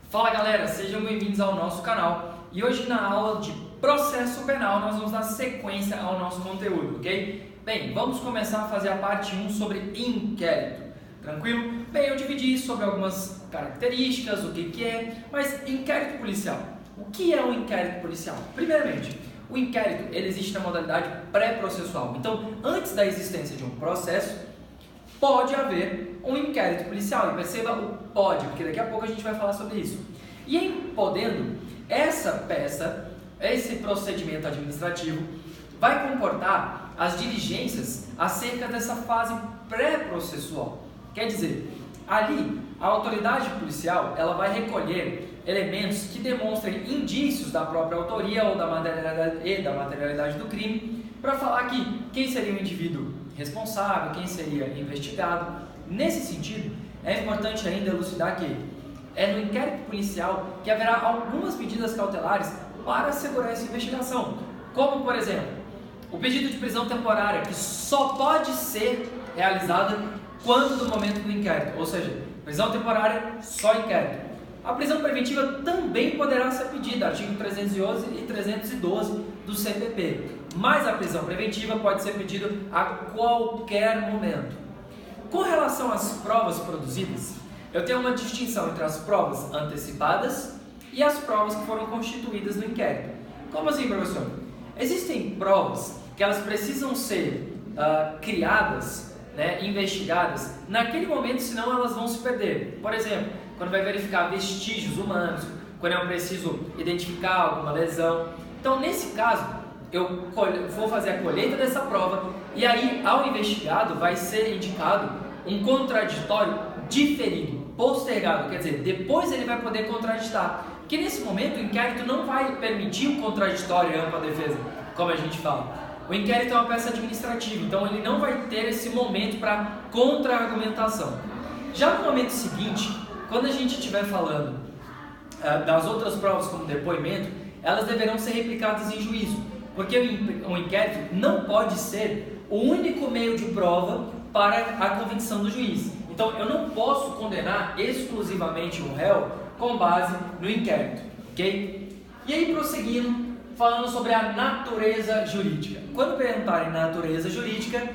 Fala galera, sejam bem-vindos ao nosso canal e hoje na aula de processo penal nós vamos dar sequência ao nosso conteúdo, ok? Bem, vamos começar a fazer a parte 1 sobre inquérito, tranquilo? Bem, eu dividi sobre algumas características, o que é, mas inquérito policial. O que é um inquérito policial? Primeiramente, o inquérito ele existe na modalidade pré-processual, então antes da existência de um processo, pode haver um inquérito policial, e perceba o pode, porque daqui a pouco a gente vai falar sobre isso. E em podendo, essa peça, esse procedimento administrativo, vai comportar as diligências acerca dessa fase pré-processual. Quer dizer, ali, a autoridade policial ela vai recolher elementos que demonstrem indícios da própria autoria ou da materialidade do crime, para falar que quem seria o indivíduo responsável, quem seria investigado. Nesse sentido, é importante ainda elucidar que é no inquérito policial que haverá algumas medidas cautelares para assegurar essa investigação, como, por exemplo, o pedido de prisão temporária, que só pode ser realizada quando do momento do inquérito, ou seja, prisão temporária, só inquérito. A prisão preventiva também poderá ser pedida, artigo 311 e 312 do CPP, mas a prisão preventiva pode ser pedida a qualquer momento. Com relação às provas produzidas, eu tenho uma distinção entre as provas antecipadas e as provas que foram constituídas no inquérito. Como assim, professor? Existem provas que elas precisam ser criadas, investigadas naquele momento, senão elas vão se perder. Por exemplo, quando vai verificar vestígios humanos, quando eu preciso identificar alguma lesão. Então, nesse caso, eu vou fazer a colheita dessa prova e aí ao investigado vai ser indicado um contraditório diferido, postergado, quer dizer, depois ele vai poder contraditar, porque nesse momento o inquérito não vai permitir o contraditório em ampla defesa, como a gente fala. O inquérito é uma peça administrativa, então ele não vai ter esse momento para contra-argumentação. Já no momento seguinte, quando a gente estiver falando das outras provas como depoimento, elas deverão ser replicadas em juízo, porque o inquérito não pode ser o único meio de prova para a convicção do juiz. Então, eu não posso condenar exclusivamente um réu com base no inquérito, ok? E aí, prosseguindo, falando sobre a natureza jurídica. Quando perguntarem natureza jurídica,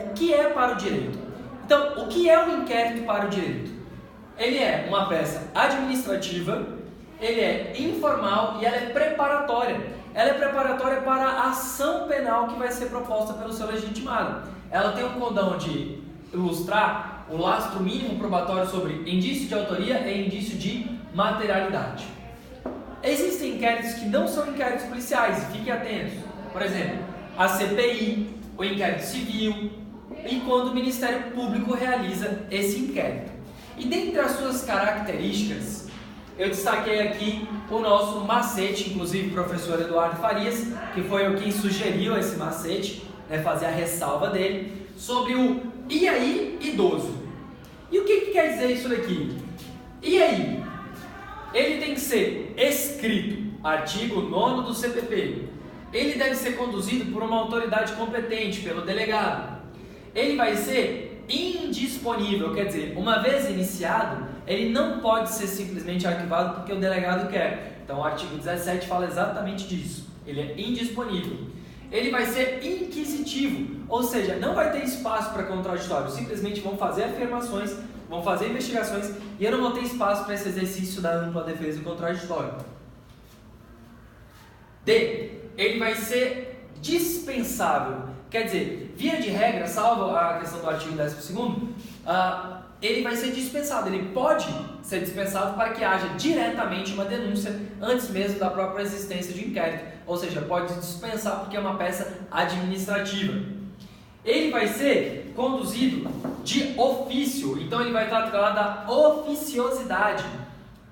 o que é para o direito? Então, o que é o inquérito para o direito? Ele é uma peça administrativa, ele é informal e ela é preparatória. Ela é preparatória para a ação penal que vai ser proposta pelo seu legitimado. Ela tem um condão de ilustrar o lastro mínimo probatório sobre indício de autoria e indício de materialidade. Existem inquéritos que não são inquéritos policiais, fiquem atentos. Por exemplo, a CPI, o inquérito civil e quando o Ministério Público realiza esse inquérito. E dentre as suas características, eu destaquei aqui o nosso macete, inclusive o professor Eduardo Farias, que foi quem sugeriu esse macete, fazer a ressalva dele, sobre o e aí idoso. E o que quer dizer isso daqui? E aí? Ele tem que ser escrito, artigo 9º do CPP. Ele deve ser conduzido por uma autoridade competente, pelo delegado. Ele vai ser indisponível, quer dizer, uma vez iniciado, ele não pode ser simplesmente arquivado porque o delegado quer. Então o artigo 17 fala exatamente disso. Ele é indisponível. Ele vai ser inquisitivo, ou seja, não vai ter espaço para contraditório. Simplesmente vão fazer afirmações, vão fazer investigações e eu não vou ter espaço para esse exercício da ampla defesa e contraditório. D. Ele vai ser dispensável. Quer dizer, via de regra, salvo a questão do artigo 12º, ele vai ser dispensado, ele pode ser dispensado para que haja diretamente uma denúncia antes mesmo da própria existência de inquérito, ou seja, pode dispensar porque é uma peça administrativa. Ele vai ser conduzido de ofício, então ele vai estar atrelado à oficiosidade.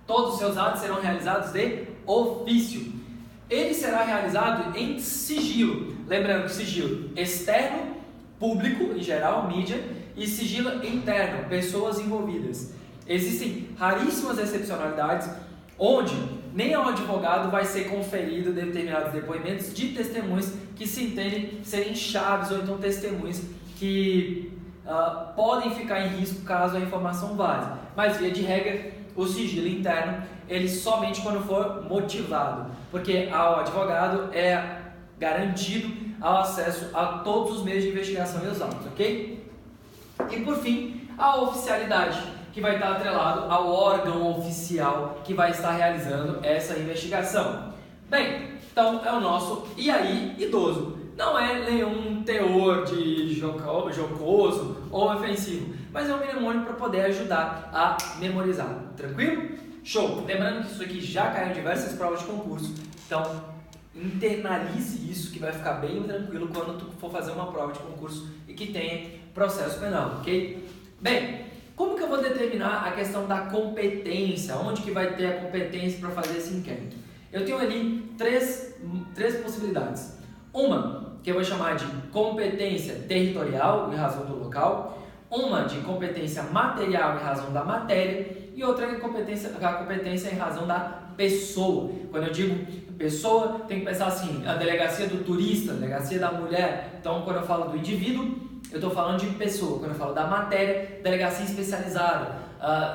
Todos os seus atos serão realizados de ofício. Ele será realizado em sigilo, lembrando que sigilo externo, público, em geral, mídia, e sigilo interno, pessoas envolvidas. Existem raríssimas excepcionalidades onde nem ao advogado vai ser conferido determinados depoimentos de testemunhas que se entendem serem chaves ou então testemunhas que podem ficar em risco caso a informação vaze. Mas, via de regra, o sigilo interno, ele somente quando for motivado, porque ao advogado é garantido ao acesso a todos os meios de investigação e os autos, ok? E por fim, a oficialidade, que vai estar atrelado ao órgão oficial que vai estar realizando essa investigação. Bem, então é o nosso e aí idoso. Não é nenhum teor de jocoso ou ofensivo, mas é um mnemônio para poder ajudar a memorizar. Tranquilo? Show! Lembrando que isso aqui já caiu em diversas provas de concurso, então internalize isso que vai ficar bem tranquilo quando tu for fazer uma prova de concurso e que tenha processo penal, ok? Bem, como que eu vou determinar a questão da competência? Onde que vai ter a competência para fazer esse inquérito? Eu tenho ali três possibilidades. Uma que eu vou chamar de competência territorial em razão do local, uma de competência material em razão da matéria e outra é a competência em razão da pessoa. Quando eu digo pessoa, tem que pensar assim, a delegacia do turista, a delegacia da mulher. Então, quando eu falo do indivíduo, eu estou falando de pessoa. Quando eu falo da matéria, delegacia especializada,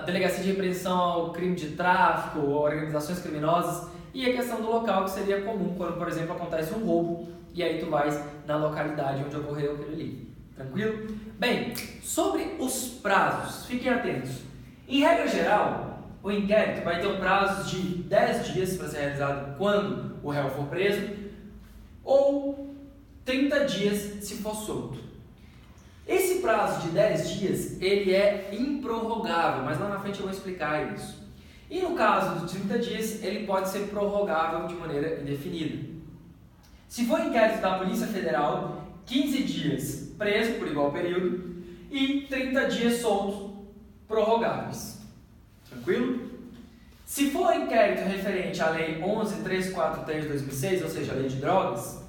delegacia de repressão ao crime de tráfico, organizações criminosas. E a questão do local, que seria comum quando, por exemplo, acontece um roubo e aí tu vais na localidade onde ocorreu aquilo ali. Tranquilo? Bem, sobre os prazos, fiquem atentos. Em regra geral, o inquérito vai ter um prazo de 10 dias para ser realizado quando o réu for preso ou 30 dias se for solto. Esse prazo de 10 dias, ele é improrrogável, mas lá na frente eu vou explicar isso. E no caso dos 30 dias, ele pode ser prorrogável de maneira indefinida. Se for inquérito da Polícia Federal, 15 dias preso por igual período e 30 dias soltos prorrogáveis. Tranquilo? Se for inquérito referente à Lei 11.343 de 2006, ou seja, a Lei de Drogas,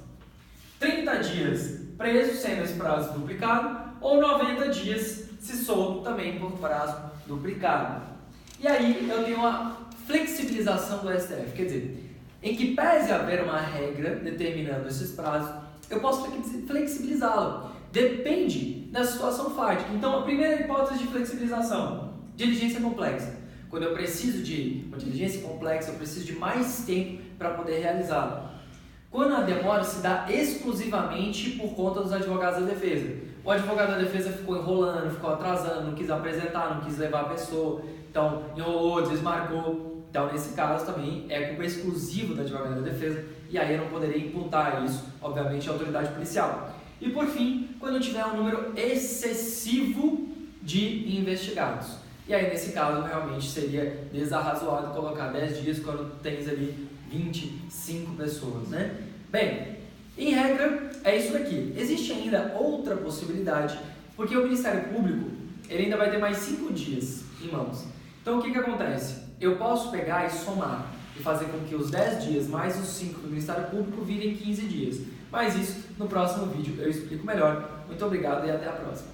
30 dias preso, sendo esse prazo duplicado, ou 90 dias se solto também por prazo duplicado. E aí eu tenho uma flexibilização do STF, quer dizer, em que pese haver uma regra determinando esses prazos, eu posso flexibilizá-la. Depende da situação fática. Então, a primeira hipótese de flexibilização, diligência complexa. Quando eu preciso de uma diligência complexa, eu preciso de mais tempo para poder realizá-la. Quando a demora se dá exclusivamente por conta dos advogados da defesa. O advogado da defesa ficou enrolando, ficou atrasando, não quis apresentar, não quis levar a pessoa, então enrolou, desmarcou. Então, nesse caso também é culpa exclusiva do advogado da defesa e aí eu não poderia imputar isso, obviamente, à autoridade policial. E por fim, quando tiver um número excessivo de investigados. E aí, nesse caso, realmente seria desarrazoado colocar 10 dias quando tens ali 25 pessoas, né? Bem, em regra, é isso daqui. Existe ainda outra possibilidade, porque o Ministério Público, ele ainda vai ter mais 5 dias em mãos. Então, o que acontece? Eu posso pegar e somar e fazer com que os 10 dias mais os 5 do Ministério Público virem 15 dias. Mas isso, no próximo vídeo, eu explico melhor. Muito obrigado e até a próxima.